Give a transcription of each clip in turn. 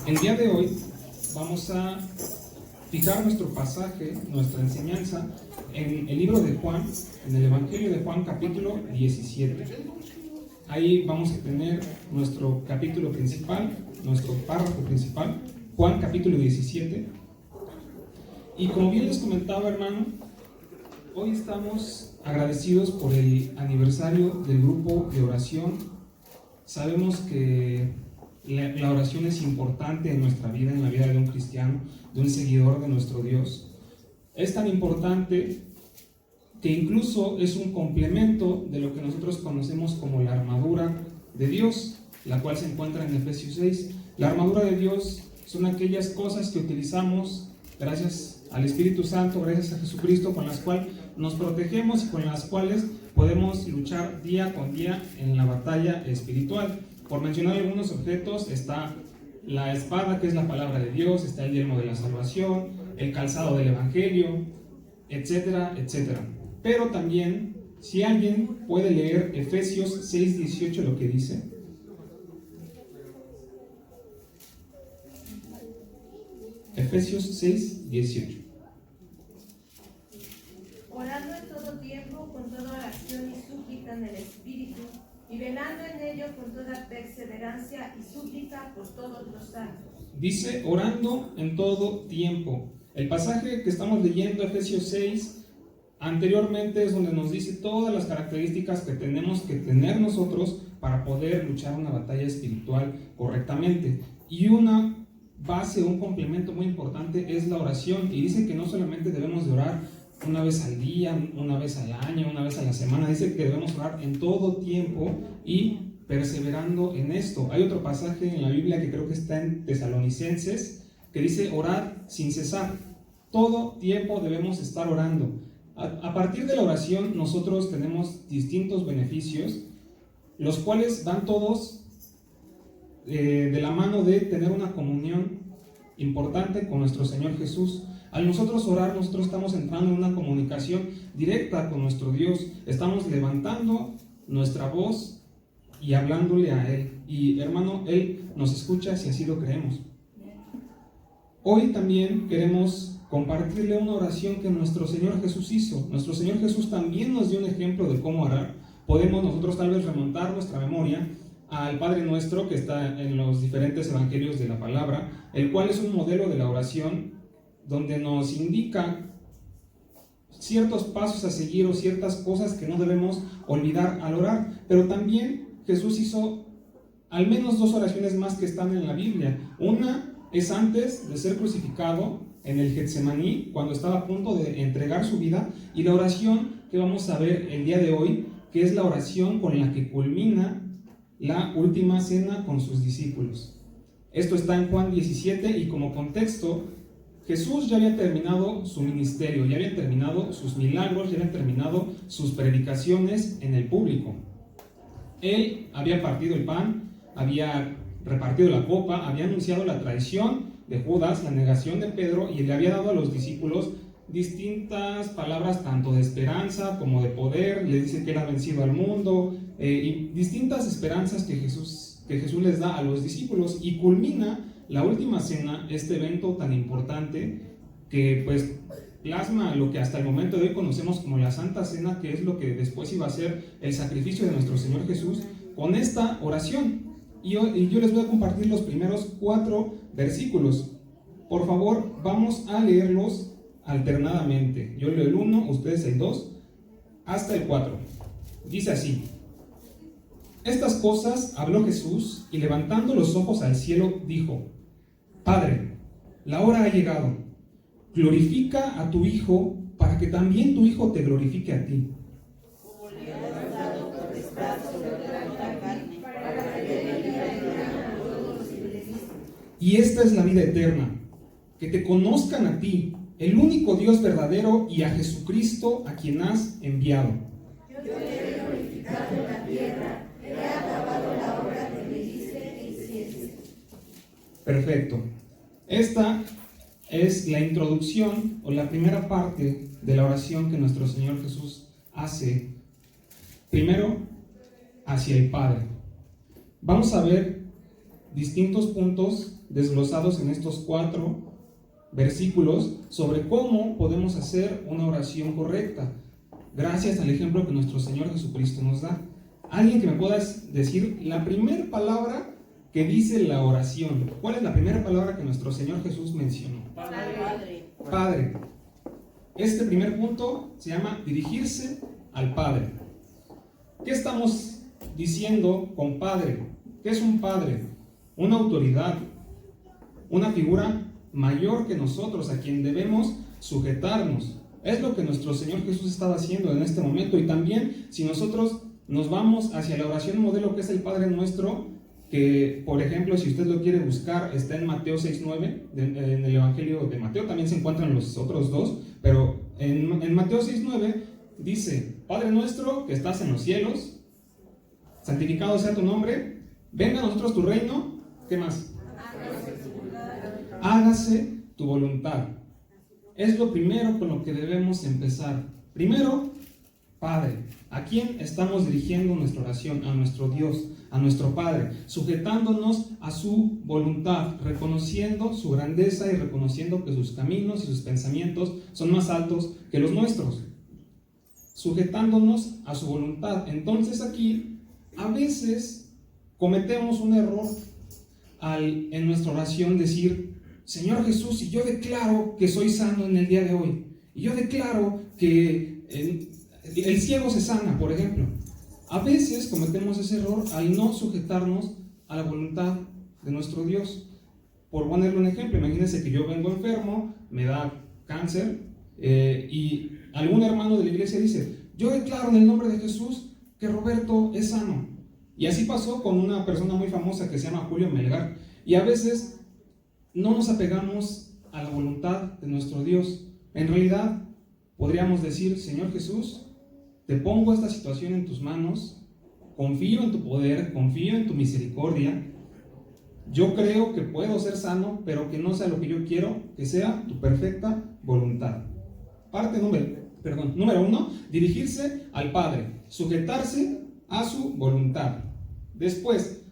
El día de hoy vamos a fijar nuestro pasaje, nuestra enseñanza en el libro de Juan, en el Evangelio de Juan capítulo 17. Ahí vamos a tener nuestro capítulo principal, nuestro párrafo principal, Juan capítulo 17. Y como bien les comentaba, hermano, hoy estamos agradecidos por el aniversario del grupo de oración. Sabemos que la oración es importante en nuestra vida, en la vida de un cristiano, de un seguidor de nuestro Dios. Es tan importante que incluso es un complemento de lo que nosotros conocemos como la armadura de Dios, la cual se encuentra en Efesios 6. La armadura de Dios son aquellas cosas que utilizamos gracias al Espíritu Santo, gracias a Jesucristo, con las cuales nos protegemos y con las cuales podemos luchar día con día en la batalla espiritual. Por mencionar algunos objetos, está la espada, que es la palabra de Dios, está el yelmo de la salvación, el calzado del Evangelio, etcétera, etcétera. Pero también, si alguien puede leer Efesios 6:18, lo que dice. Efesios 6:18. Orando en todo tiempo, con toda oración y súplica en el Espíritu, y velando en ello con toda perseverancia y súplica por todos los santos. Dice, orando en todo tiempo. El pasaje que estamos leyendo, Efesios 6, anteriormente es donde nos dice todas las características que tenemos que tener nosotros para poder luchar una batalla espiritual correctamente. Y una base, un complemento muy importante es la oración. Y dice que no solamente debemos de orar una vez al día, una vez al año, una vez a la semana. Dice que debemos orar en todo tiempo y perseverando en esto. Hay otro pasaje en la Biblia que creo que está en Tesalonicenses, que dice orar sin cesar. Todo tiempo debemos estar orando. A partir de la oración nosotros tenemos distintos beneficios, los cuales van todos de la mano de tener una comunión importante con nuestro Señor Jesús. Al nosotros orar, nosotros estamos entrando en una comunicación directa con nuestro Dios. Estamos levantando nuestra voz y hablándole a Él. Y hermano, Él nos escucha si así lo creemos. Hoy también queremos compartirle una oración que nuestro Señor Jesús hizo. Nuestro Señor Jesús también nos dio un ejemplo de cómo orar. Podemos nosotros tal vez remontar nuestra memoria al Padre Nuestro, que está en los diferentes evangelios de la palabra, el cual es un modelo de la oración donde nos indica ciertos pasos a seguir o ciertas cosas que no debemos olvidar al orar. Pero también Jesús hizo al menos dos oraciones más que están en la Biblia. Una es antes de ser crucificado en el Getsemaní, cuando estaba a punto de entregar su vida, y la oración que vamos a ver el día de hoy, que es la oración con la que culmina la última cena con sus discípulos. Esto está en Juan 17 y como contexto, Jesús ya había terminado su ministerio, ya había terminado sus milagros, ya había terminado sus predicaciones en el público. Él había partido el pan, había repartido la copa, había anunciado la traición de Judas, la negación de Pedro, y le había dado a los discípulos distintas palabras, tanto de esperanza como de poder. Le dice que él ha vencido al mundo, y distintas esperanzas que Jesús les da a los discípulos, y culmina la última cena, este evento tan importante que pues plasma lo que hasta el momento de hoy conocemos como la Santa Cena, que es lo que después iba a ser el sacrificio de nuestro Señor Jesús, con esta oración. Y yo les voy a compartir los primeros 4 versículos. Por favor, vamos a leerlos alternadamente. Yo leo el 1, ustedes el 2, hasta el 4. Dice así: Estas cosas habló Jesús, y levantando los ojos al cielo, dijo: Padre, la hora ha llegado. Glorifica a tu Hijo, para que también tu Hijo te glorifique a ti. Y esta es la vida eterna, que te conozcan a ti, el único Dios verdadero, y a Jesucristo, a quien has enviado. Yo te he glorificado en la tierra, he acabado la obra que me diste que hiciese. Perfecto. Esta es la introducción o la primera parte de la oración que nuestro Señor Jesús hace, primero hacia el Padre. Vamos a ver distintos puntos desglosados en estos 4 versículos sobre cómo podemos hacer una oración correcta, gracias al ejemplo que nuestro Señor Jesucristo nos da. Alguien que me pueda decir la primera palabra que dice la oración. ¿Cuál es la primera palabra que nuestro Señor Jesús mencionó? Padre. Padre. Este primer punto se llama dirigirse al Padre. ¿Qué estamos diciendo con Padre? ¿Qué es un Padre? Una autoridad, una figura mayor que nosotros, a quien debemos sujetarnos. Es lo que nuestro Señor Jesús estaba haciendo en este momento. Y también, si nosotros nos vamos hacia la oración modelo que es el Padre Nuestro, que por ejemplo, si usted lo quiere buscar, está en Mateo 6:9, en el Evangelio de Mateo, también se encuentran los otros 2, pero en Mateo 6:9 dice: Padre nuestro que estás en los cielos, santificado sea tu nombre, venga a nosotros tu reino. ¿Qué más? Hágase tu voluntad. Es lo primero con lo que debemos empezar. Primero, Padre. ¿A quién estamos dirigiendo nuestra oración? A nuestro Dios, a nuestro Padre, sujetándonos a su voluntad, reconociendo su grandeza y reconociendo que sus caminos y sus pensamientos son más altos que los nuestros, sujetándonos a su voluntad. Entonces aquí, a veces cometemos un error al en nuestra oración decir: Señor Jesús, y yo declaro que soy sano en el día de hoy, y yo declaro que el ciego se sana, por ejemplo. A veces cometemos ese error al no sujetarnos a la voluntad de nuestro Dios. Por ponerle un ejemplo, imagínense que yo vengo enfermo, me da cáncer, y algún hermano de la iglesia dice: yo declaro en el nombre de Jesús que Roberto es sano. Y así pasó con una persona muy famosa que se llama Julio Melgar. Y a veces no nos apegamos a la voluntad de nuestro Dios. En realidad podríamos decir: Señor Jesús, te pongo esta situación en tus manos, confío en tu poder, confío en tu misericordia. Yo creo que puedo ser sano, pero que no sea lo que yo quiero, que sea tu perfecta voluntad. Número 1, dirigirse al Padre, sujetarse a su voluntad. Después,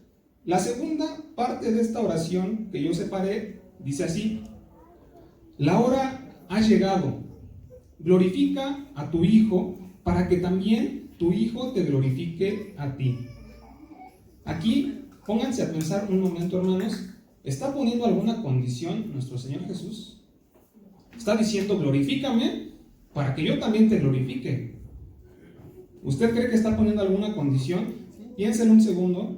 la segunda parte de esta oración que yo separé dice así: la hora ha llegado, glorifica a tu Hijo, para que también tu Hijo te glorifique a ti. Aquí, pónganse a pensar un momento, hermanos. ¿Está poniendo alguna condición nuestro Señor Jesús? Está diciendo: glorifícame para que yo también te glorifique. ¿Usted cree que está poniendo alguna condición? Piénselo un segundo.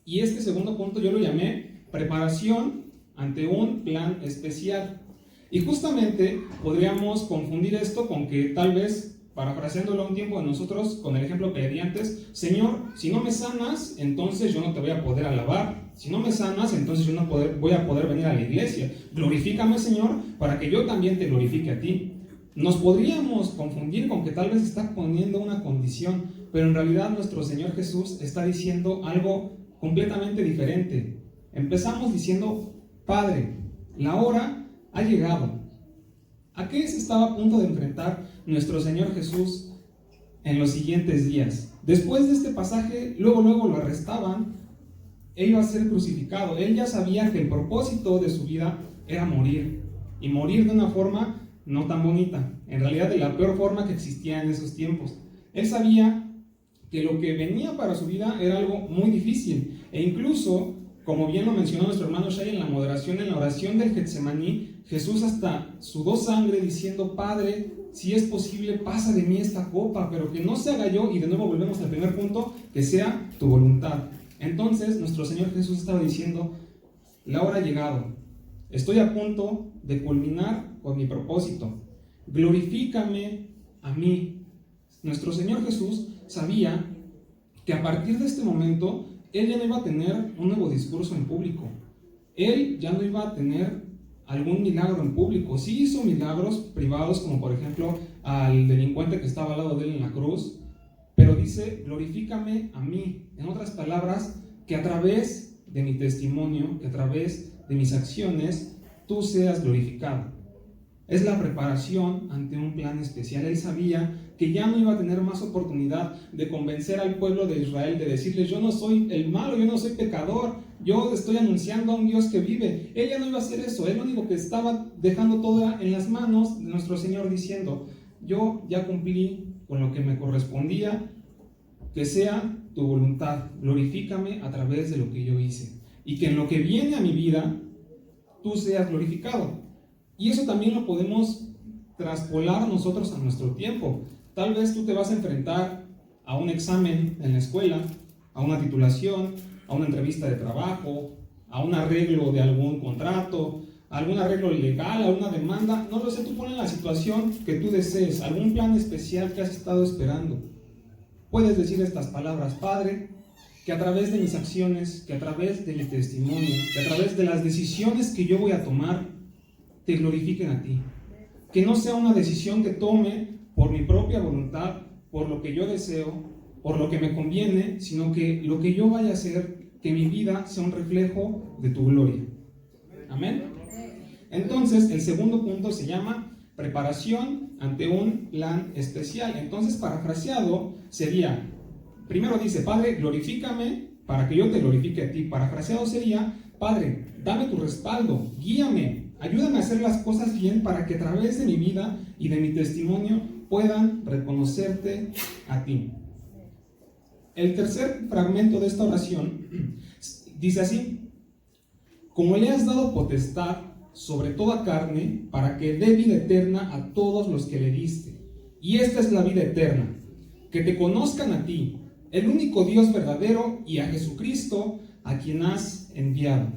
Y este segundo punto yo lo llamé preparación ante un plan especial. Y justamente podríamos confundir esto con que tal vez, parafraseándolo un tiempo de nosotros, con el ejemplo que le di antes: Señor, si no me sanas, entonces yo no te voy a poder alabar. Si no me sanas, entonces yo no voy a poder venir a la iglesia. Glorifícame, Señor, para que yo también te glorifique a ti. Nos podríamos confundir con que tal vez está poniendo una condición, pero en realidad nuestro Señor Jesús está diciendo algo completamente diferente. Empezamos diciendo: Padre, la hora ha llegado. ¿A qué se estaba a punto de enfrentar nuestro Señor Jesús en los siguientes días? Después de este pasaje, luego lo arrestaban. Él iba a ser crucificado. Él ya sabía que el propósito de su vida era morir, y morir de una forma no tan bonita, en realidad de la peor forma que existía en esos tiempos. Él sabía que lo que venía para su vida era algo muy difícil, e incluso, como bien lo mencionó nuestro hermano Shai en la moderación, en la oración del Getsemaní, Jesús hasta sudó sangre diciendo: Padre, si es posible, pasa de mí esta copa, pero que no se haga yo. Y de nuevo volvemos al primer punto: que sea tu voluntad. Entonces nuestro Señor Jesús estaba diciendo: la hora ha llegado, estoy a punto de culminar con mi propósito, glorifícame a mí. Nuestro Señor Jesús sabía que a partir de este momento Él ya no iba a tener un nuevo discurso en público. Él ya no iba a tener algún milagro en público. Sí hizo milagros privados, como por ejemplo al delincuente que estaba al lado de él en la cruz, pero dice: glorifícame a mí. En otras palabras, que a través de mi testimonio, que a través de mis acciones, tú seas glorificado. Es la preparación ante un plan especial. Él sabía que ya no iba a tener más oportunidad de convencer al pueblo de Israel, de decirles: yo no soy el malo, yo no soy pecador, yo estoy anunciando a un Dios que vive. Él ya no iba a hacer eso. Él lo único que estaba dejando todo en las manos de nuestro Señor, diciendo: yo ya cumplí con lo que me correspondía, que sea tu voluntad, glorifícame a través de lo que yo hice, y que en lo que viene a mi vida tú seas glorificado. Y eso también lo podemos traspolar nosotros a nuestro tiempo. Tal vez tú te vas a enfrentar a un examen en la escuela, a una titulación, a una entrevista de trabajo, a un arreglo de algún contrato, a algún arreglo legal, a una demanda, no lo sé, tú pones la situación que tú desees, algún plan especial que has estado esperando. Puedes decir estas palabras: Padre, que a través de mis acciones, que a través de mi testimonio, que a través de las decisiones que yo voy a tomar, te glorifiquen a ti. Que no sea una decisión que tome por mi propia voluntad, por lo que yo deseo, por lo que me conviene, sino que lo que yo vaya a hacer, que mi vida sea un reflejo de tu gloria. Amén. Entonces, el segundo punto se llama preparación ante un plan especial. Entonces, parafraseado sería, primero dice: Padre, glorifícame para que yo te glorifique a ti. Parafraseado sería: Padre, dame tu respaldo, guíame, ayúdame a hacer las cosas bien para que a través de mi vida y de mi testimonio puedan reconocerte a ti. El tercer fragmento de esta oración dice así: como le has dado potestad sobre toda carne, para que dé vida eterna a todos los que le diste. Y esta es la vida eterna, que te conozcan a ti, el único Dios verdadero, y a Jesucristo, a quien has enviado.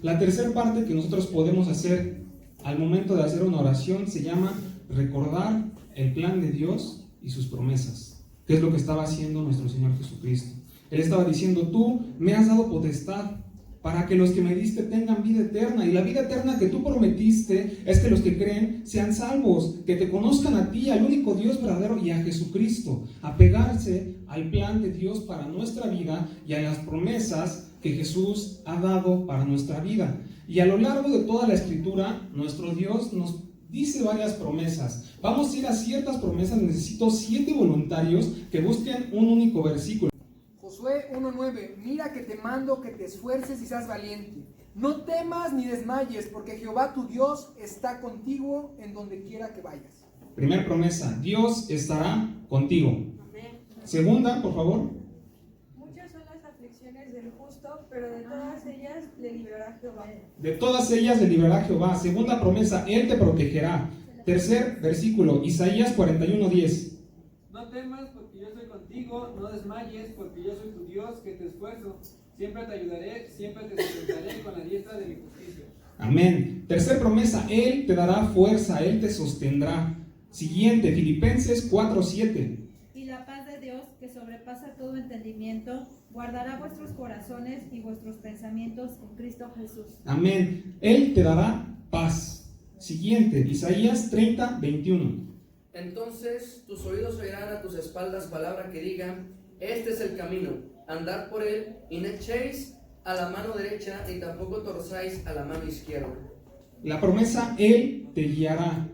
La tercera parte que nosotros podemos hacer al momento de hacer una oración se llama recordar el plan de Dios y sus promesas, que es lo que estaba haciendo nuestro Señor Jesucristo. Él estaba diciendo: tú me has dado potestad para que los que me diste tengan vida eterna, y la vida eterna que tú prometiste es que los que creen sean salvos, que te conozcan a ti, al único Dios verdadero, y a Jesucristo. Apegarse al plan de Dios para nuestra vida y a las promesas que Jesús ha dado para nuestra vida. Y a lo largo de toda la Escritura, nuestro Dios nos dice varias promesas. Vamos a ir a ciertas promesas. Necesito 7 voluntarios que busquen un único versículo. Josué 1:9: mira que te mando que te esfuerces y seas valiente. No temas ni desmayes, porque Jehová tu Dios está contigo en donde quiera que vayas. Primera promesa: Dios estará contigo. Amén. Segunda, por favor. Muchas son las aflicciones del justo, pero de todas ellas le librará Jehová. De todas ellas le librará Jehová. Segunda promesa: Él te protegerá. Tercer versículo, Isaías 41:10. No temas, porque yo soy contigo, no desmayes, porque yo soy tu Dios, que te esfuerzo. Siempre te ayudaré, siempre te sustentaré con la diestra de mi justicia. Amén. Tercer promesa: Él te dará fuerza, Él te sostendrá. Siguiente, Filipenses 4:7. Y la paz de Dios, que sobrepasa todo entendimiento, guardará vuestros corazones y vuestros pensamientos en Cristo Jesús. Amén. Él te dará paz. Siguiente, Isaías 30:21. Entonces tus oídos oirán a tus espaldas palabra que diga: este es el camino, andad por él, y no echéis a la mano derecha, ni tampoco torzáis a la mano izquierda. La promesa: Él te guiará.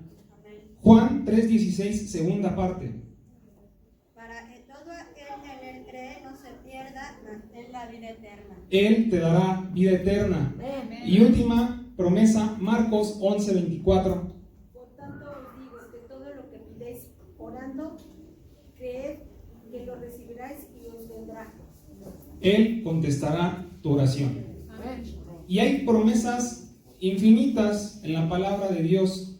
Juan 3:16, segunda parte. Para que todo aquel que en él cree no se pierda, mas tenga la vida eterna. Él te dará vida eterna. Amén. Y última promesa, Marcos 11:24. Por tanto os digo que todo lo que pidéis orando, creed que lo recibiráis y os vendrá. Él contestará tu oración. Amén. Y hay promesas infinitas en la palabra de Dios.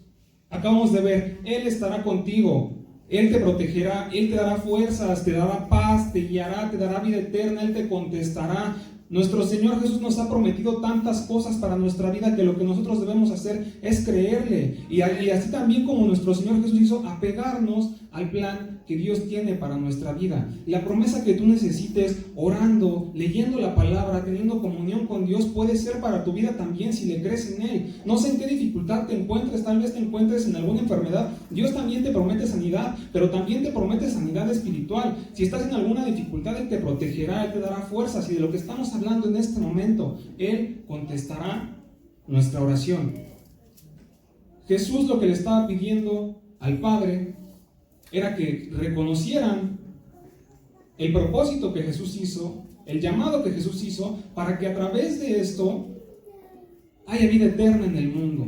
Acabamos de ver: Él estará contigo, Él te protegerá, Él te dará fuerzas, te dará paz, te guiará, te dará vida eterna, Él te contestará. Nuestro Señor Jesús nos ha prometido tantas cosas para nuestra vida que lo que nosotros debemos hacer es creerle. Y así también como nuestro Señor Jesús hizo, apegarnos al plan que Dios tiene para nuestra vida. La promesa que tú necesites, orando, leyendo la palabra, teniendo comunión con Dios, puede ser para tu vida también si le crees en Él. No sé en qué dificultad te encuentres, tal vez te encuentres en alguna enfermedad. Dios también te promete sanidad, pero también te promete sanidad espiritual. Si estás en alguna dificultad, Él te protegerá, Él te dará fuerzas. Y de lo que estamos hablando en este momento, Él contestará nuestra oración. Jesús lo que le estaba pidiendo al Padre era que reconocieran el propósito que Jesús hizo, el llamado que Jesús hizo, para que a través de esto haya vida eterna en el mundo.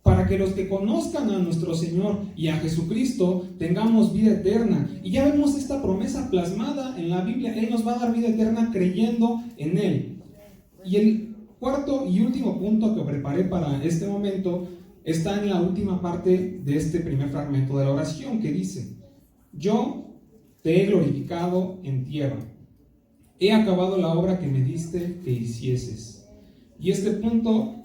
Para que los que conozcan a nuestro Señor y a Jesucristo tengamos vida eterna. Y ya vemos esta promesa plasmada en la Biblia. Él nos va a dar vida eterna creyendo en Él. Y el cuarto y último punto que preparé para este momento está en la última parte de este primer fragmento de la oración, que dice: yo te he glorificado en tierra, he acabado la obra que me diste que hicieses. Y este punto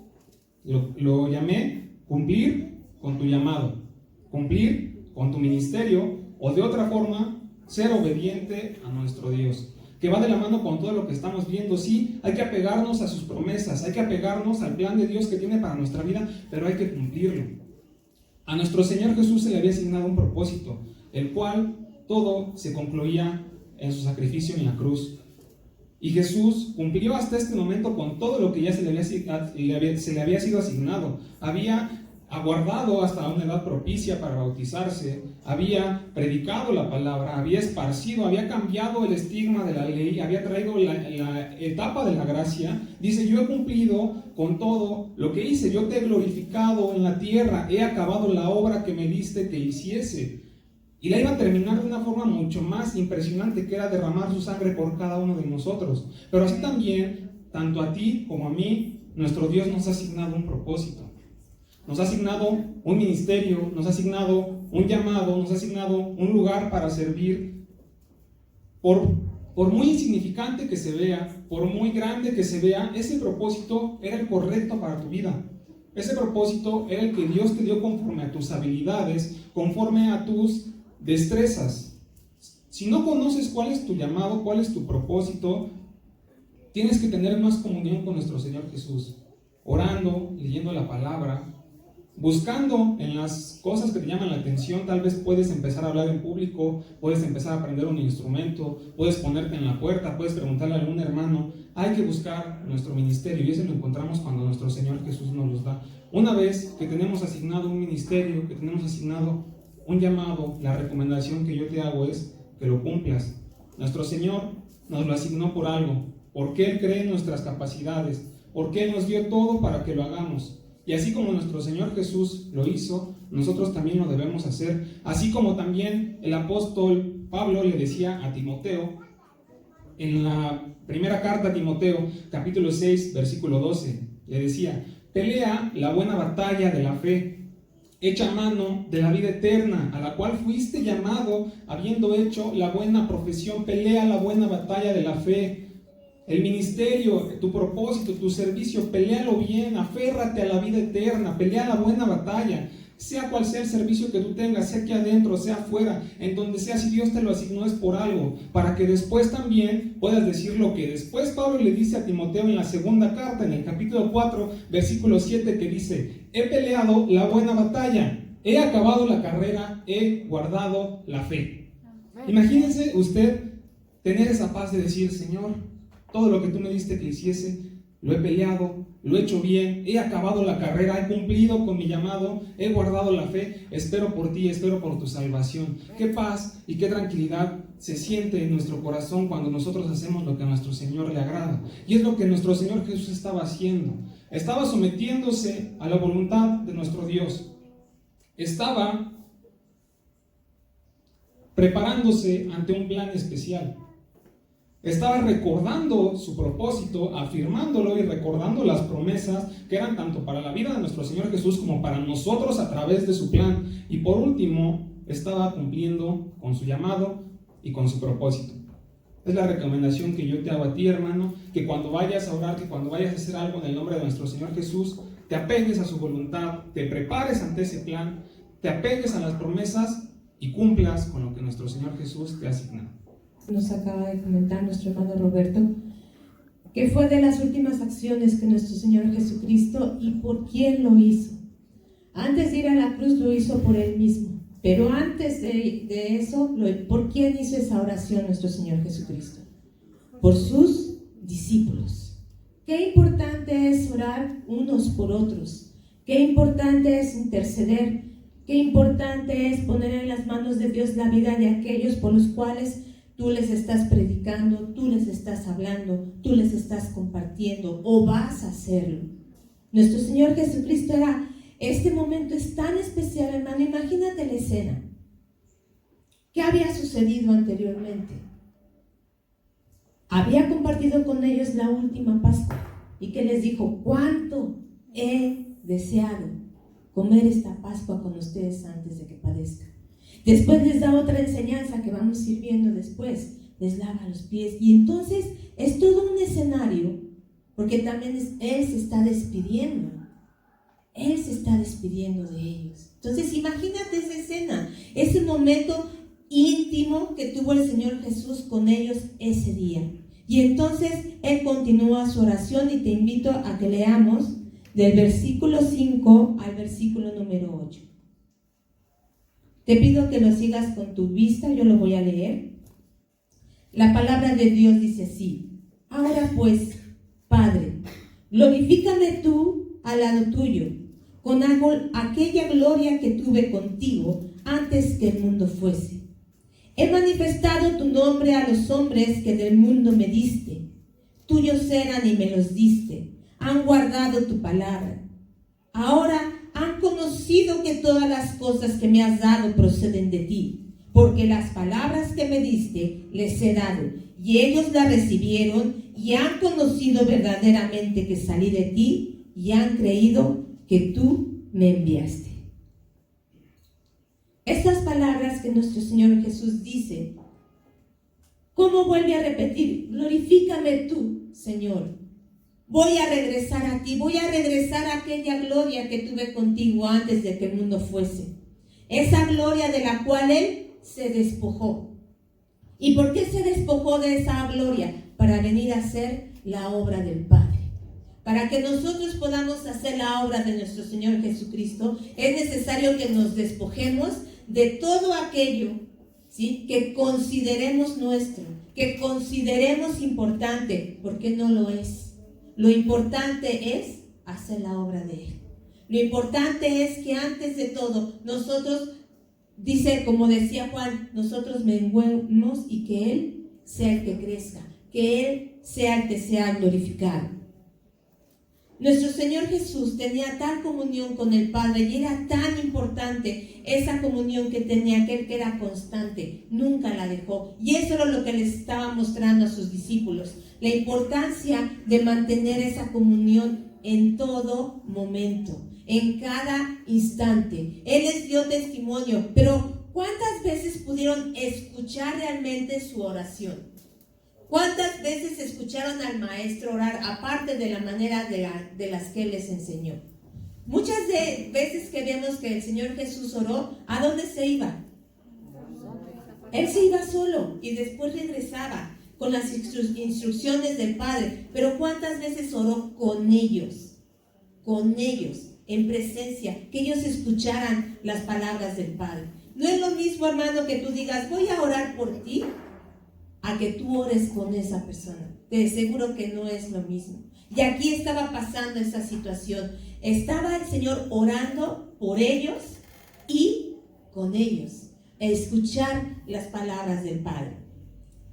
lo llamé cumplir con tu llamado, cumplir con tu ministerio, o de otra forma, ser obediente a nuestro Dios, que va de la mano con todo lo que estamos viendo. Sí, hay que apegarnos a sus promesas, hay que apegarnos al plan de Dios que tiene para nuestra vida, pero hay que cumplirlo. A nuestro Señor Jesús se le había asignado un propósito, el cual todo se concluía en su sacrificio en la cruz. Y Jesús cumplió hasta este momento con todo lo que ya se le había sido asignado. Había aguardado hasta una edad propicia para bautizarse, había predicado la palabra, había esparcido, había cambiado el estigma de la ley, había traído la etapa de la gracia. Dice: yo he cumplido con todo lo que hice, yo te he glorificado en la tierra, he acabado la obra que me diste que hiciese. Y la iba a terminar de una forma mucho más impresionante, que era derramar su sangre por cada uno de nosotros. Pero así también, tanto a ti como a mí, nuestro Dios nos ha asignado un propósito. Nos ha asignado un ministerio, nos ha asignado un llamado, nos ha asignado un lugar para servir. Por muy insignificante que se vea, por muy grande que se vea, ese propósito era el correcto para tu vida. Ese propósito era el que Dios te dio conforme a tus habilidades, conforme a tus destrezas. Si no conoces cuál es tu llamado, cuál es tu propósito, tienes que tener más comunión con nuestro Señor Jesús, orando, leyendo la palabra, buscando en las cosas que te llaman la atención. Tal vez puedes empezar a hablar en público, puedes empezar a aprender un instrumento, puedes ponerte en la puerta, puedes preguntarle a algún hermano. Hay que buscar nuestro ministerio, y eso lo encontramos cuando nuestro Señor Jesús nos los da. Una vez que tenemos asignado un ministerio, que tenemos asignado un llamado, la recomendación que yo te hago es que lo cumplas. Nuestro Señor nos lo asignó por algo, porque Él cree en nuestras capacidades, porque Él nos dio todo para que lo hagamos. Y así como nuestro Señor Jesús lo hizo, nosotros también lo debemos hacer. Así como también el apóstol Pablo le decía a Timoteo, en la primera carta a Timoteo, capítulo 6, versículo 12, le decía: pelea la buena batalla de la fe, echa mano de la vida eterna, a la cual fuiste llamado, habiendo hecho la buena profesión. Pelea la buena batalla de la fe. El ministerio, tu propósito, tu servicio, peléalo bien, aférrate a la vida eterna, pelea la buena batalla. Sea cual sea el servicio que tú tengas, sea aquí adentro, sea afuera, en donde sea, si Dios te lo asignó es por algo, para que después también puedas decir lo que después Pablo le dice a Timoteo en la segunda carta, en el capítulo 4, versículo 7, que dice: he peleado la buena batalla, he acabado la carrera, he guardado la fe. Imagínense usted tener esa paz de decir: Señor, todo lo que tú me diste que hiciese, lo he peleado, lo he hecho bien, he acabado la carrera, he cumplido con mi llamado, he guardado la fe, espero por ti, espero por tu salvación. Qué paz y qué tranquilidad se siente en nuestro corazón cuando nosotros hacemos lo que a nuestro Señor le agrada. Y es lo que nuestro Señor Jesús estaba haciendo. Estaba sometiéndose a la voluntad de nuestro Dios. Estaba preparándose ante un plan especial. Estaba recordando su propósito, afirmándolo y recordando las promesas que eran tanto para la vida de nuestro Señor Jesús como para nosotros a través de su plan. Y por último, estaba cumpliendo con su llamado y con su propósito. Es la recomendación que yo te hago a ti, hermano, que cuando vayas a orar, que cuando vayas a hacer algo en el nombre de nuestro Señor Jesús, te apegues a su voluntad, te prepares ante ese plan, te apegues a las promesas y cumplas con lo que nuestro Señor Jesús te ha asignado. Nos acaba de comentar nuestro hermano Roberto, que fue de las últimas acciones que nuestro Señor Jesucristo, y por quién lo hizo. Antes de ir a la cruz lo hizo por Él mismo, pero antes de eso, ¿por quién hizo esa oración nuestro Señor Jesucristo? Por sus discípulos. Qué importante es orar unos por otros, qué importante es interceder, Qué importante es poner en las manos de Dios la vida de aquellos por los cuales tú les estás predicando, tú les estás hablando, tú les estás compartiendo o vas a hacerlo. Nuestro Señor Jesucristo este momento es tan especial, hermano. Imagínate la escena. ¿Qué había sucedido anteriormente? Había compartido con ellos la última Pascua y que les dijo: cuánto he deseado comer esta Pascua con ustedes antes de que padezca. Después les da otra enseñanza que vamos a ir viendo después, les lava los pies, y entonces es todo un escenario, porque también Él se está despidiendo de ellos. Entonces imagínate esa escena, ese momento íntimo que tuvo el Señor Jesús con ellos ese día. Y entonces Él continúa su oración, y te invito a que leamos del versículo 5 al versículo número 8. Te pido que lo sigas con tu vista, yo lo voy a leer. La palabra de Dios dice así: ahora pues, Padre, glorifícame tú al lado tuyo, con aquella gloria que tuve contigo antes que el mundo fuese. He manifestado tu nombre a los hombres que del mundo me diste. Tuyos eran y me los diste. Han guardado tu palabra. Ahora han conocido que todas las cosas que me has dado proceden de ti, porque las palabras que me diste les he dado, y ellos las recibieron y han conocido verdaderamente que salí de ti, y han creído que tú me enviaste. Estas palabras que nuestro Señor Jesús dice, ¿cómo vuelve a repetir? Glorifícame tú, Señor. Voy a regresar a ti, voy a regresar a aquella gloria que tuve contigo antes de que el mundo fuese. Esa gloria de la cual Él se despojó. ¿Y por qué se despojó de esa gloria? Para venir a hacer la obra del Padre. Para que nosotros podamos hacer la obra de nuestro Señor Jesucristo, es necesario que nos despojemos de todo aquello, ¿sí?, que consideremos nuestro, que consideremos importante, porque no lo es. Lo importante es hacer la obra de Él. Lo importante es que antes de todo, nosotros, dice, como decía Juan, nosotros menguemos y que Él sea el que crezca, que Él sea el que sea glorificado. Nuestro Señor Jesús tenía tal comunión con el Padre, y era tan importante esa comunión que tenía, aquel que era constante, nunca la dejó. Y eso era lo que les estaba mostrando a sus discípulos, la importancia de mantener esa comunión en todo momento, en cada instante. Él les dio testimonio, pero ¿cuántas veces pudieron escuchar realmente su oración? ¿Cuántas veces escucharon al maestro orar, aparte de la manera de las que Él les enseñó? Muchas veces que vemos que el Señor Jesús oró, ¿a dónde se iba? Él se iba solo y después regresaba con las instrucciones del Padre. Pero ¿cuántas veces oró con ellos? Con ellos, en presencia, que ellos escucharan las palabras del Padre. No es lo mismo, hermano, que tú digas, voy a orar por ti, a que tú ores con esa persona. Te aseguro que no es lo mismo. Y aquí estaba pasando esa situación. Estaba el Señor orando por ellos y con ellos, a escuchar las palabras del Padre.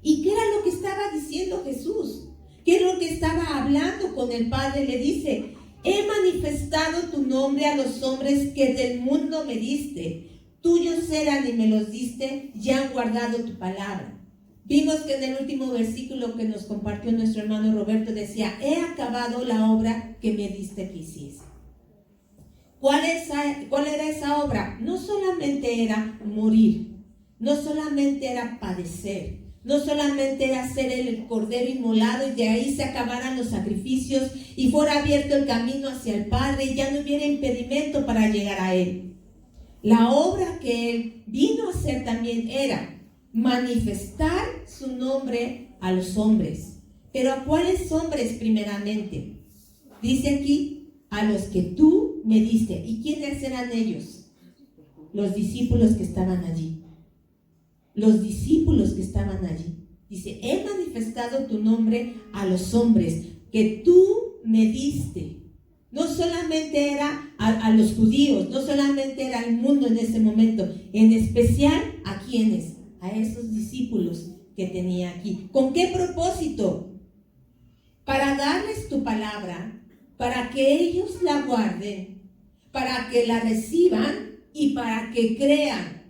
¿Y qué era lo que estaba diciendo Jesús? ¿Qué era lo que estaba hablando con el Padre? Le dice, he manifestado tu nombre a los hombres que del mundo me diste. Tuyos eran y me los diste, y han guardado tu palabra. Vimos que en el último versículo que nos compartió nuestro hermano Roberto decía, he acabado la obra que me diste que hiciese. ¿Cuál era esa obra? No solamente era morir, no solamente era padecer, no solamente era ser el cordero inmolado y de ahí se acabaran los sacrificios y fuera abierto el camino hacia el Padre y ya no hubiera impedimento para llegar a Él. La obra que Él vino a hacer también era manifestar su nombre a los hombres. ¿Pero a cuáles hombres primeramente? Dice aquí, a los que tú me diste. ¿Y quiénes eran ellos? Los discípulos que estaban allí. Los discípulos que estaban allí. Dice, he manifestado tu nombre a los hombres que tú me diste. No solamente era a los judíos, no solamente era al mundo en ese momento, en especial a quienes, a esos discípulos que tenía aquí. ¿Con qué propósito? Para darles tu palabra, para que ellos la guarden, para que la reciban y para que crean.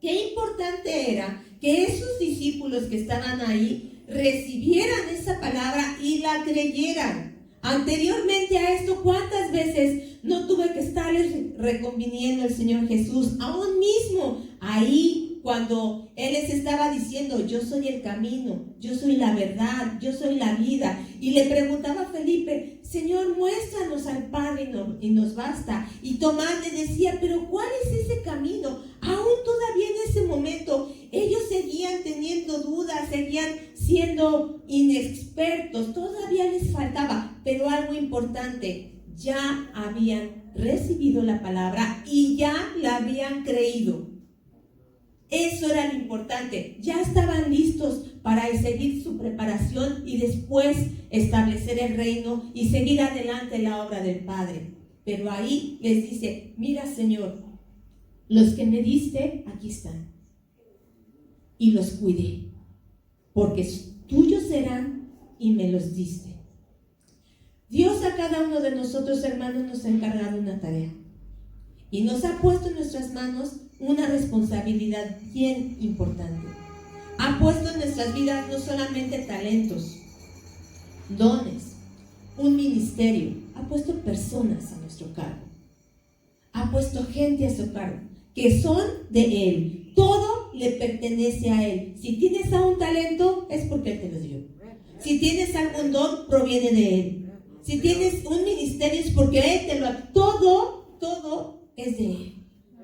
Qué importante era que esos discípulos que estaban ahí recibieran esa palabra y la creyeran. Anteriormente a esto, ¿cuántas veces no tuve que estarles reconviniendo el Señor Jesús? Aún mismo ahí, cuando Él les estaba diciendo, yo soy el camino, yo soy la verdad, yo soy la vida. Y le preguntaba a Felipe, Señor, muéstranos al Padre y nos basta. Y Tomás le decía, pero ¿cuál es ese camino? Aún todavía en ese momento, ellos seguían teniendo dudas, seguían siendo inexpertos, todavía les faltaba. Pero algo importante, ya habían recibido la palabra y ya la habían creído. Eso era lo importante, ya estaban listos para seguir su preparación y después establecer el reino y seguir adelante la obra del Padre. Pero ahí les dice, mira Señor, los que me diste, aquí están. Y los cuidé, porque tuyos eran y me los diste. Dios a cada uno de nosotros, hermanos, nos ha encargado una tarea. Y nos ha puesto en nuestras manos una responsabilidad bien importante. Ha puesto en nuestras vidas no solamente talentos, dones, un ministerio, ha puesto personas a nuestro cargo. Ha puesto gente a su cargo, que son de Él. Todo le pertenece a Él. Si tienes un talento, es porque Él te lo dio. Si tienes algún don, proviene de Él. Si tienes un ministerio, es porque Él te lo ha. Todo es de Él.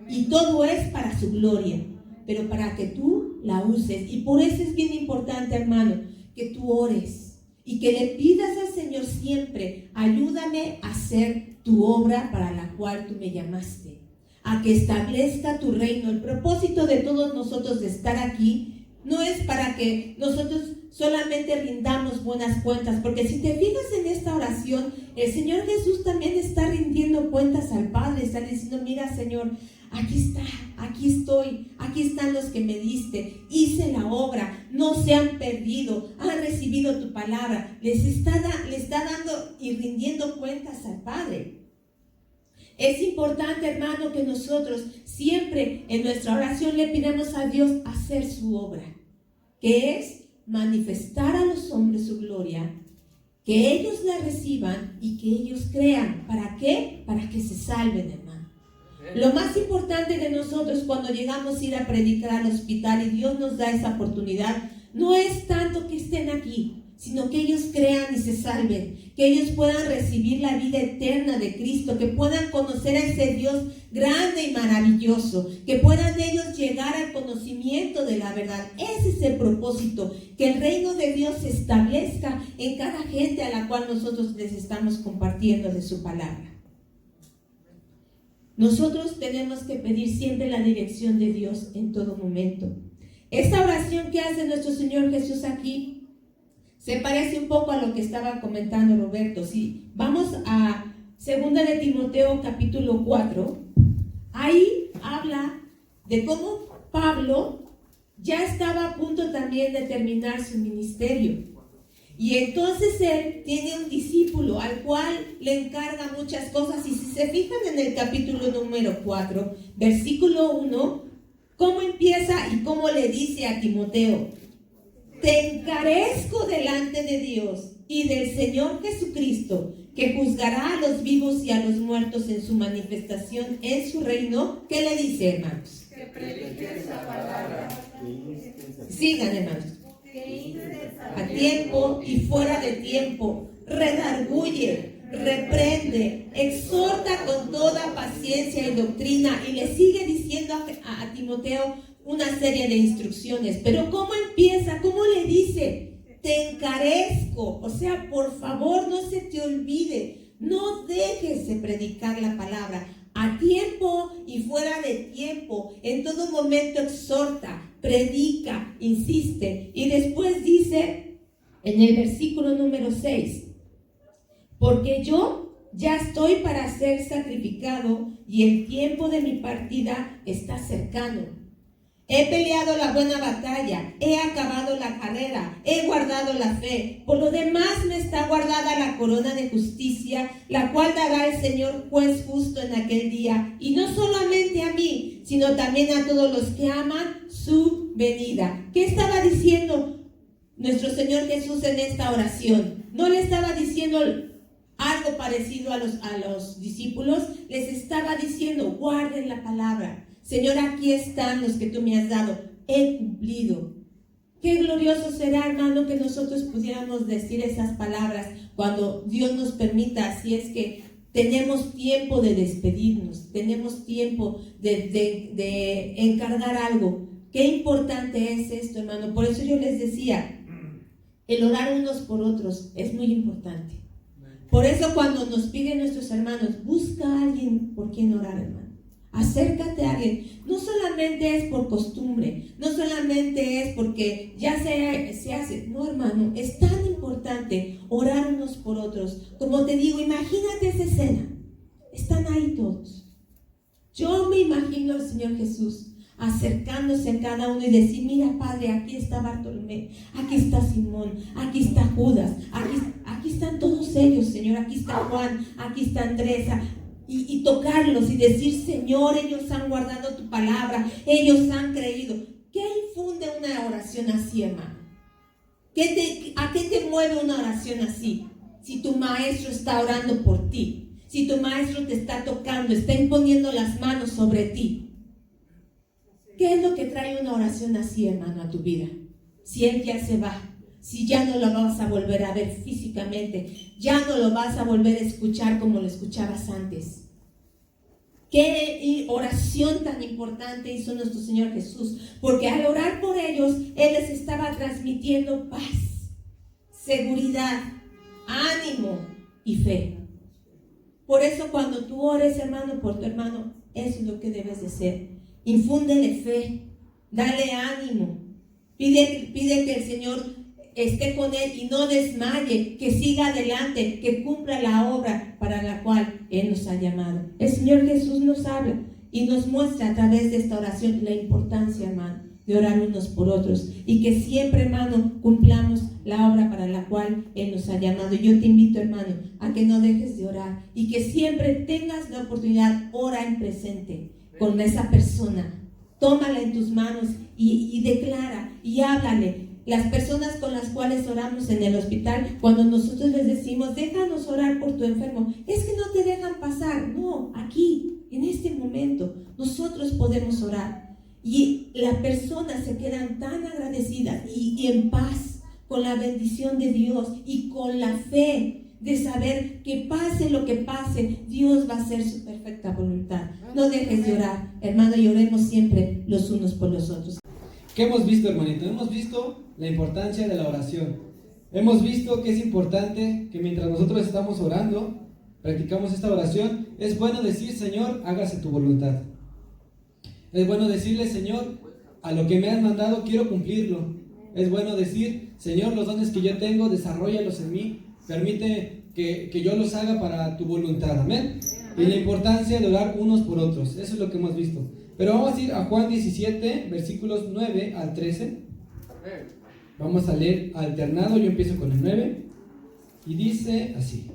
Y todo es para su gloria, pero para que tú la uses. Y por eso es bien importante, hermano, que tú ores y que le pidas al Señor siempre, ayúdame a hacer tu obra para la cual tú me llamaste, a que establezca tu reino. El propósito de todos nosotros de estar aquí no es para que nosotros solamente rindamos buenas cuentas, porque si te fijas en esta oración, el Señor Jesús también está rindiendo cuentas al Padre, está diciendo, mira Señor, aquí está, aquí estoy, aquí están los que me diste, hice la obra, no se han perdido, han recibido tu palabra, le está dando y rindiendo cuentas al Padre. Es importante, hermano, que nosotros siempre en nuestra oración le pidamos a Dios hacer su obra, que es manifestar a los hombres su gloria, que ellos la reciban y que ellos crean. ¿Para qué? Para que se salven, hermano. Lo más importante de nosotros cuando llegamos a ir a predicar al hospital y Dios nos da esa oportunidad, no es tanto que estén aquí, sino que ellos crean y se salven, que ellos puedan recibir la vida eterna de Cristo, que puedan conocer a ese Dios grande y maravilloso, que puedan ellos llegar al conocimiento de la verdad. Ese es el propósito, que el reino de Dios se establezca en cada gente a la cual nosotros les estamos compartiendo de su palabra. Nosotros tenemos que pedir siempre la dirección de Dios en todo momento. Esta oración que hace nuestro Señor Jesús aquí se parece un poco a lo que estaba comentando Roberto. Si vamos a 2 de Timoteo capítulo 4, ahí habla de cómo Pablo ya estaba a punto también de terminar su ministerio. Y entonces él tiene un discípulo al cual le encarga muchas cosas. Y si se fijan en el capítulo número 4, versículo 1, cómo empieza y cómo le dice a Timoteo: te encarezco delante de Dios y del Señor Jesucristo, que juzgará a los vivos y a los muertos en su manifestación en su reino. ¿Qué le dice, hermanos? Que prediques la palabra. Sigan, hermanos. A tiempo y fuera de tiempo, redarguye, reprende, exhorta con toda paciencia y doctrina. Y le sigue diciendo a Timoteo una serie de instrucciones. Pero ¿cómo empieza? ¿Cómo le dice? Te encarezco. O sea, por favor, no se te olvide, no dejes de predicar la palabra. A tiempo y fuera de tiempo, en todo momento exhorta, predica, insiste. Y después dice en el versículo número 6, porque yo Ya estoy para ser sacrificado y el tiempo de mi partida está cercano. He peleado la buena batalla, he acabado la carrera, he guardado la fe. Por lo demás me está guardada la corona de justicia, la cual dará el Señor juez justo en aquel día. Y no solamente a mí, sino también a todos los que aman su venida. ¿Qué estaba diciendo nuestro Señor Jesús en esta oración? No le estaba diciendo algo parecido a los discípulos, les estaba diciendo, guarden la palabra. Señor, aquí están los que tú me has dado, he cumplido. Qué glorioso será, hermano, que nosotros pudiéramos decir esas palabras cuando Dios nos permita, si es que tenemos tiempo de despedirnos, tenemos tiempo de encargar algo. Qué importante es esto, hermano. Por eso yo les decía, el orar unos por otros es muy importante. Por eso cuando nos piden nuestros hermanos, busca a alguien por quien orar, hermano. Acércate a alguien. No solamente es por costumbre, no solamente es porque ya se hace. No, hermano, es tan importante orar unos por otros. Como te digo, imagínate esa escena. Están ahí todos. Yo me imagino al Señor Jesús acercándose a cada uno y decir, mira, Padre, aquí está Bartolomé, aquí está Simón, aquí está Judas, aquí están todos ellos, Señor, aquí está Juan, aquí está Andrés, y tocarlos y decir, Señor, ellos han guardado tu palabra, ellos han creído. ¿Qué infunde una oración así, hermano? ¿A qué te mueve una oración así? Si tu maestro está orando por ti, si tu maestro te está tocando, está imponiendo las manos sobre ti. ¿Qué es lo que trae una oración así, hermano, a tu vida? Si él ya se va, si ya no lo vas a volver a ver físicamente, ya no lo vas a volver a escuchar como lo escuchabas antes. Qué oración tan importante hizo nuestro Señor Jesús, porque al orar por ellos, Él les estaba transmitiendo paz, seguridad, ánimo y fe. Por eso cuando tú ores, hermano, por tu hermano, eso es lo que debes de hacer. Infúndele fe, dale ánimo, pide que el Señor esté con él y no desmaye, que siga adelante, que cumpla la obra para la cual Él nos ha llamado. El Señor Jesús nos habla y nos muestra a través de esta oración la importancia, hermano, de orar unos por otros y que siempre, hermano, cumplamos la obra para la cual Él nos ha llamado. Yo te invito, hermano, a que no dejes de orar y que siempre tengas la oportunidad, ora en presente con esa persona, tómala en tus manos y declara y háblale. Las personas con las cuales oramos en el hospital, cuando nosotros les decimos, déjanos orar por tu enfermo, es que no te dejan pasar. No, aquí, en este momento, nosotros podemos orar. Y las personas se quedan tan agradecidas y en paz con la bendición de Dios y con la fe de saber que pase lo que pase, Dios va a hacer su perfecta voluntad. No dejes de orar, hermano, y oremos siempre los unos por los otros. ¿Qué hemos visto, hermanito? Hemos visto la importancia de la oración. Hemos visto que es importante que mientras nosotros estamos orando, practicamos esta oración, es bueno decir, Señor, hágase tu voluntad. Es bueno decirle, Señor, a lo que me has mandado quiero cumplirlo. Es bueno decir, Señor, los dones que yo tengo, desarróllalos en mí. Permite que yo los haga para tu voluntad. Amén. Y la importancia de orar unos por otros. Eso es lo que hemos visto. Pero vamos a ir a Juan 17, versículos 9 al 13. Vamos a leer alternado. Yo empiezo con el 9. Y dice así: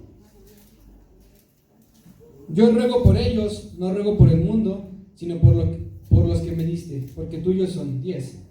Yo ruego por ellos, no ruego por el mundo, sino por los que me diste, porque tuyos son. 10.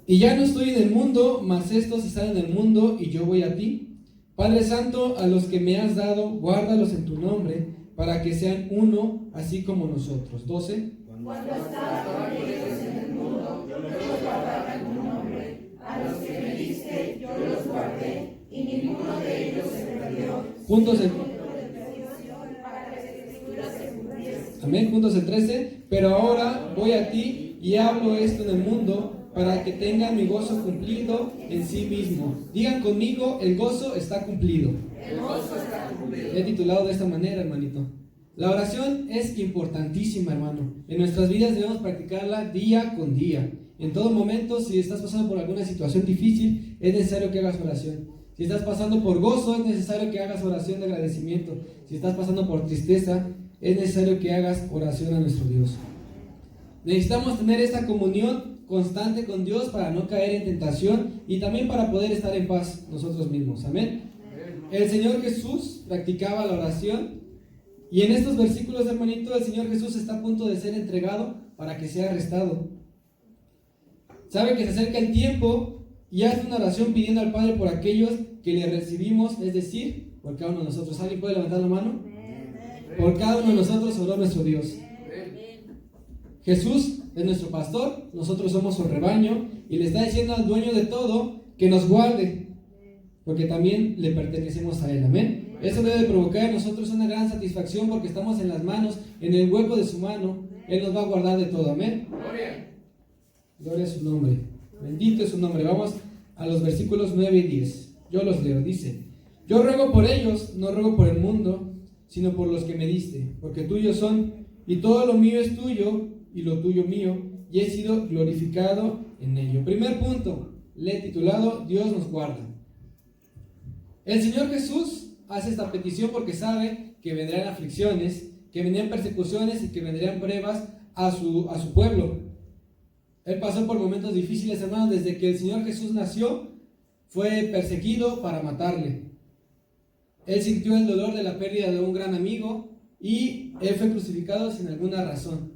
Y ya no estoy en el mundo, mas estos están en el mundo y yo voy a ti. Padre Santo, a los que me has dado, guárdalos en tu nombre, para que sean uno, así como nosotros. 12. Cuando estaba con ellos en el mundo, yo los guardaba en tu nombre. A los que me diste, yo los guardé, y ninguno de ellos se perdió. Juntos el... Amén, juntos el 13. Pero ahora voy a ti y hablo esto en el mundo, para que tengan mi gozo cumplido en sí mismo. Digan conmigo, el gozo está cumplido. El gozo está cumplido. He titulado de esta manera, hermanito. La oración es importantísima, hermano. En nuestras vidas debemos practicarla día con día. En todo momento, si estás pasando por alguna situación difícil, es necesario que hagas oración. Si estás pasando por gozo, es necesario que hagas oración de agradecimiento. Si estás pasando por tristeza, es necesario que hagas oración a nuestro Dios. Necesitamos tener esta comunión constante con Dios para no caer en tentación y también para poder estar en paz nosotros mismos. Amén. El Señor Jesús practicaba la oración y en estos versículos, hermanito, el Señor Jesús está a punto de ser entregado para que sea arrestado. Sabe que se acerca el tiempo y hace una oración pidiendo al Padre por aquellos que le recibimos, es decir, por cada uno de nosotros. ¿Alguien puede levantar la mano? Por cada uno de nosotros oró nuestro Dios. Jesús es nuestro pastor, nosotros somos su rebaño y le está diciendo al dueño de todo que nos guarde, porque también le pertenecemos a Él. Amén. Eso debe provocar en nosotros una gran satisfacción porque estamos en las manos, en el hueco de su mano. Él nos va a guardar de todo. Amén. Gloria a su nombre. Bendito es su nombre. Vamos a los versículos 9 y 10. Yo los leo. Dice: yo ruego por ellos, no ruego por el mundo, sino por los que me diste, porque tuyos son, y todo lo mío es tuyo, y lo tuyo mío, y he sido glorificado en ello. Primer punto, le he titulado: Dios nos guarda. El Señor Jesús hace esta petición porque sabe que vendrán aflicciones, que vendrán persecuciones y que vendrán pruebas a su pueblo. Él pasó por momentos difíciles, hermanos. Desde que el Señor Jesús nació, fue perseguido para matarle. Él sintió el dolor de la pérdida de un gran amigo y Él fue crucificado sin alguna razón.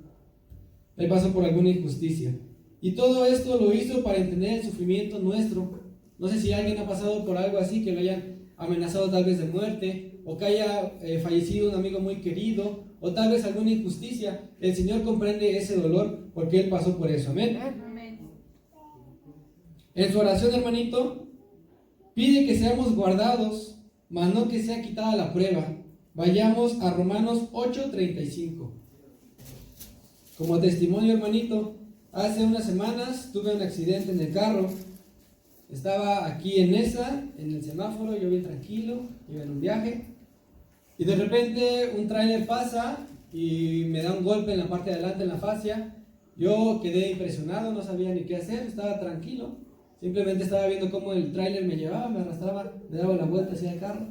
Él pasó por alguna injusticia. Y todo esto lo hizo para entender el sufrimiento nuestro. No sé si alguien ha pasado por algo así, que lo hayan amenazado tal vez de muerte, o que haya fallecido un amigo muy querido, o tal vez alguna injusticia. El Señor comprende ese dolor porque Él pasó por eso. Amén. En su oración, hermanito, pide que seamos guardados, mas no que sea quitada la prueba. Vayamos a Romanos 8:35. Como testimonio, hermanito, hace unas semanas tuve un accidente en el carro. Estaba aquí en Nesa, en el semáforo, yo bien tranquilo, iba en un viaje, y de repente un tráiler pasa y me da un golpe en la parte de adelante, en la fascia. Yo quedé impresionado, no sabía ni qué hacer, estaba tranquilo, simplemente estaba viendo cómo el tráiler me llevaba, me arrastraba, me daba la vuelta hacia el carro,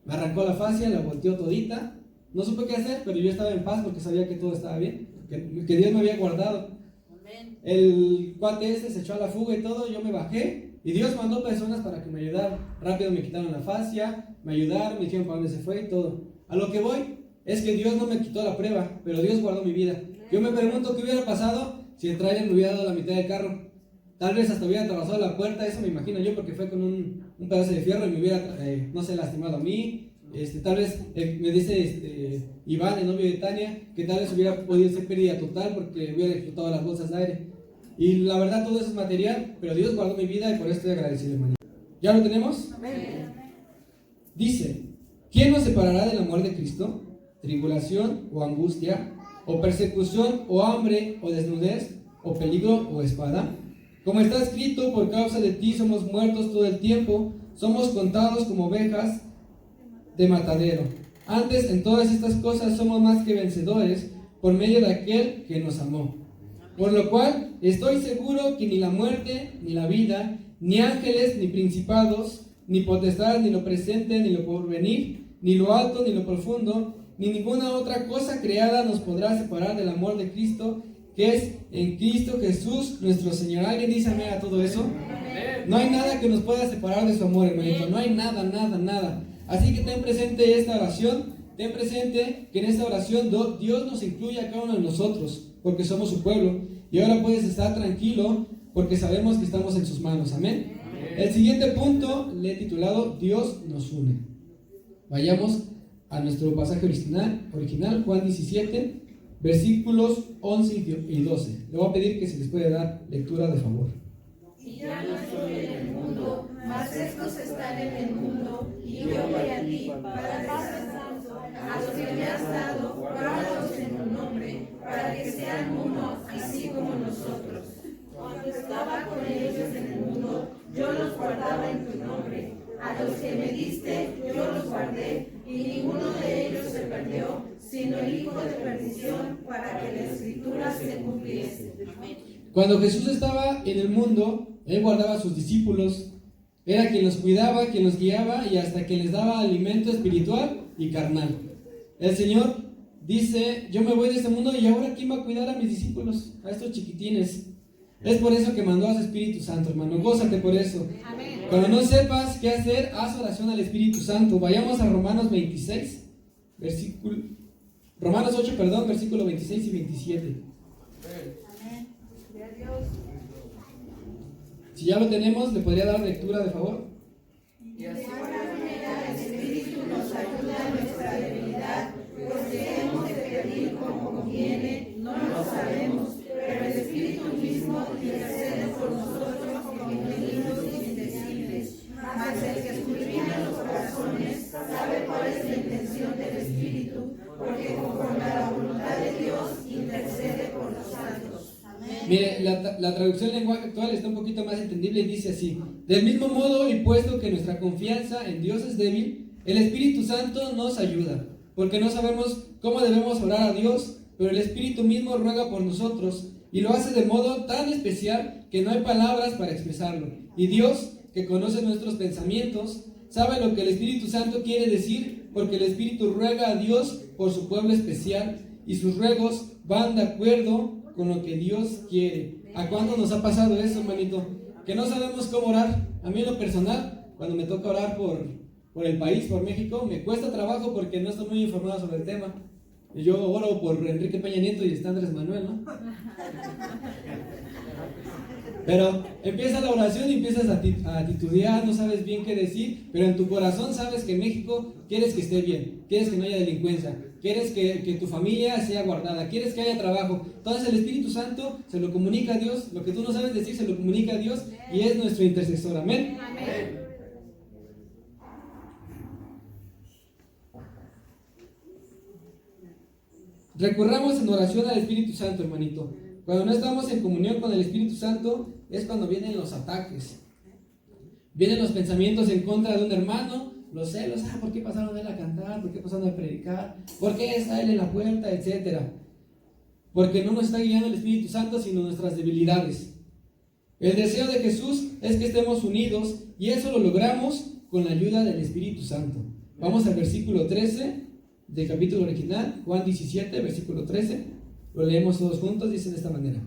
me arrancó la fascia, la volteó todita, no supe qué hacer, pero yo estaba en paz porque sabía que todo estaba bien, que Dios me había guardado. El cuate ese se echó a la fuga y todo, yo me bajé y Dios mandó personas para que me ayudaran. Rápido me quitaron la fascia, me ayudaron, me dijeron para dónde se fue y todo. A lo que voy es que Dios no me quitó la prueba, pero Dios guardó mi vida. Yo me pregunto qué hubiera pasado si el tráiler me hubiera dado la mitad del carro. Tal vez hasta hubiera atravesado la puerta, eso me imagino yo, porque fue con un pedazo de fierro y me hubiera, no sé, lastimado a mí. Tal vez me dice Iván, el novio de Tania, que tal vez hubiera podido ser pérdida total porque hubiera explotado las bolsas de aire. Y la verdad, todo eso es material, pero Dios guardó mi vida y por eso estoy agradecido, hermano. ¿Ya lo tenemos? Amén. Dice: ¿quién nos separará del amor de Cristo? ¿Tribulación o angustia? ¿O persecución o hambre o desnudez? ¿O peligro o espada? Como está escrito, por causa de ti somos muertos todo el tiempo, somos contados como ovejas de matadero. Antes, en todas estas cosas somos más que vencedores por medio de aquel que nos amó. Por lo cual estoy seguro que ni la muerte, ni la vida, ni ángeles, ni principados, ni potestades, ni lo presente, ni lo porvenir, ni lo alto, ni lo profundo, ni ninguna otra cosa creada nos podrá separar del amor de Cristo, que es en Cristo Jesús nuestro Señor. ¿Alguien dice amén a todo eso? No hay nada que nos pueda separar de su amor, hermanito. No hay nada, nada, nada. Así que ten presente esta oración. Ten presente que en esta oración Dios nos incluye a cada uno de nosotros, porque somos su pueblo. Y ahora puedes estar tranquilo porque sabemos que estamos en sus manos. Amén. El siguiente punto le he titulado: Dios nos une. Vayamos a nuestro pasaje original, Juan 17, versículos 11 y 12. Le voy a pedir que se les pueda dar lectura de favor. Y ya no estoy en el mundo, mas estos están en el mundo, y yo voy a ti para dar a los que me has dado, guárdalos en tu nombre, para que sean uno, así como nosotros. Cuando estaba con ellos en el mundo, yo los guardaba en tu nombre. A los que me diste, yo los guardé, y ninguno de ellos se perdió, sino el hijo de perdición, para que la escritura se cumpliese. Cuando Jesús estaba en el mundo, Él guardaba a sus discípulos, era quien los cuidaba, quien los guiaba y hasta quien les daba alimento espiritual y carnal. El Señor dice, yo me voy de este mundo y ahora ¿quién va a cuidar a mis discípulos? A estos chiquitines. Es por eso que mandó a su Espíritu Santo, hermano. Gózate por eso. Amén. Cuando no sepas qué hacer, haz oración al Espíritu Santo. Vayamos a Romanos 26, Romanos 8, versículo 26 y 27. Amén. Si ya lo tenemos, ¿le podría dar lectura, de favor? Y así El Espíritu nos ayuda en nuestra debilidad, pues que hemos de pedir como conviene, no lo sabemos, pero el Espíritu mismo intercede por nosotros con gemidos indecibles. Mas el que escudriña los corazones sabe cuál es la intención del Espíritu, porque conforme a la voluntad de Dios intercede por los santos. Mire, la traducción lenguaje actual está un poquito más entendible y dice así: del mismo modo, y puesto que nuestra confianza en Dios es débil, el Espíritu Santo nos ayuda, porque no sabemos cómo debemos orar a Dios, pero el Espíritu mismo ruega por nosotros, y lo hace de modo tan especial que no hay palabras para expresarlo. Y Dios, que conoce nuestros pensamientos, sabe lo que el Espíritu Santo quiere decir, porque el Espíritu ruega a Dios por su pueblo especial, y sus ruegos van de acuerdo con lo que Dios quiere. ¿A cuánto nos ha pasado eso, hermanito? Que no sabemos cómo orar. A mí en lo personal, cuando me toca orar por el país, por México, me cuesta trabajo porque no estoy muy informado sobre el tema. Yo oro por Enrique Peña Nieto y está Andrés Manuel, ¿no? Pero empieza la oración y empiezas a titubear, no sabes bien qué decir, pero en tu corazón sabes que en México quieres que esté bien, quieres que no haya delincuencia, quieres que tu familia sea guardada, quieres que haya trabajo. Entonces el Espíritu Santo se lo comunica a Dios, lo que tú no sabes decir se lo comunica a Dios y es nuestro intercesor. Amén. Amén. Recurramos en oración al Espíritu Santo, hermanito. Cuando no estamos en comunión con el Espíritu Santo es cuando vienen los ataques. Vienen los pensamientos en contra de un hermano, los celos, ¿por qué pasaron él a cantar? ¿Por qué pasaron a predicar? ¿Por qué está él en la puerta? Etcétera. Porque no nos está guiando el Espíritu Santo, sino nuestras debilidades. El deseo de Jesús es que estemos unidos y eso lo logramos con la ayuda del Espíritu Santo. Vamos al versículo 13 del capítulo original, Juan 17, versículo 13. Lo leemos todos juntos, dice de esta manera: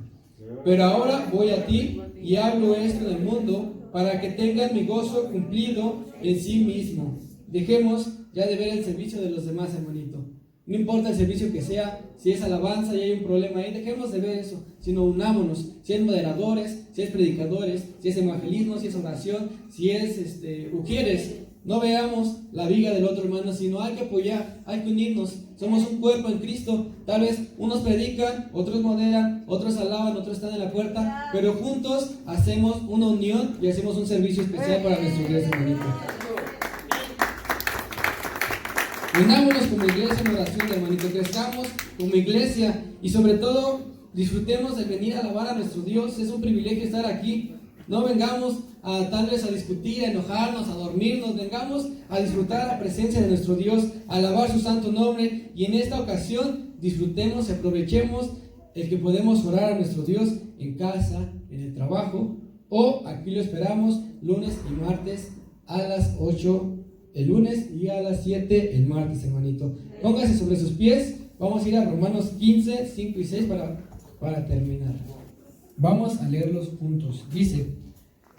pero ahora voy a ti y hablo esto en el mundo para que tengan mi gozo cumplido en sí mismo. Dejemos ya de ver el servicio de los demás, hermanito. No importa el servicio que sea, si es alabanza y hay un problema ahí, dejemos de ver eso, sino unámonos. Si es moderadores, si es predicadores, si es evangelismo, si es oración, si es ujieres. No veamos la viga del otro hermano, sino hay que apoyar, hay que unirnos. Somos un cuerpo en Cristo. Tal vez unos predican, otros moderan, otros alaban, otros están en la puerta, pero juntos hacemos una unión y hacemos un servicio especial para nuestra iglesia, hermanito. Unámonos como iglesia en oración, hermanito. Crezcamos como iglesia y sobre todo disfrutemos de venir a alabar a nuestro Dios. Es un privilegio estar aquí. No vengamos tal vez a discutir, a enojarnos, a dormirnos. Vengamos a disfrutar la presencia de nuestro Dios, a alabar su santo nombre. Y en esta ocasión disfrutemos y aprovechemos el que podemos orar a nuestro Dios en casa, en el trabajo, o aquí lo esperamos lunes y martes a las 8 el lunes y a las 7 el martes, hermanito. Póngase sobre sus pies. Vamos a ir a Romanos 15, 5 y 6 para terminar. Vamos a leerlos juntos. Dice: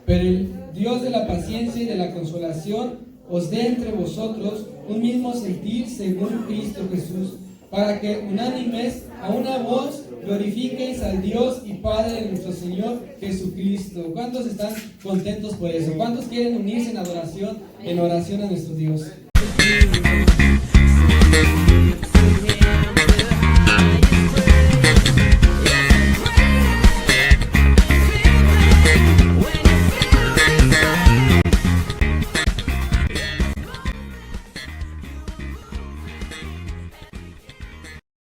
pero el Dios de la paciencia y de la consolación os dé entre vosotros un mismo sentir según Cristo Jesús, para que unánimes a una voz glorifiquéis al Dios y Padre de nuestro Señor Jesucristo. ¿Cuántos están contentos por eso? ¿Cuántos quieren unirse en adoración, en oración a nuestro Dios?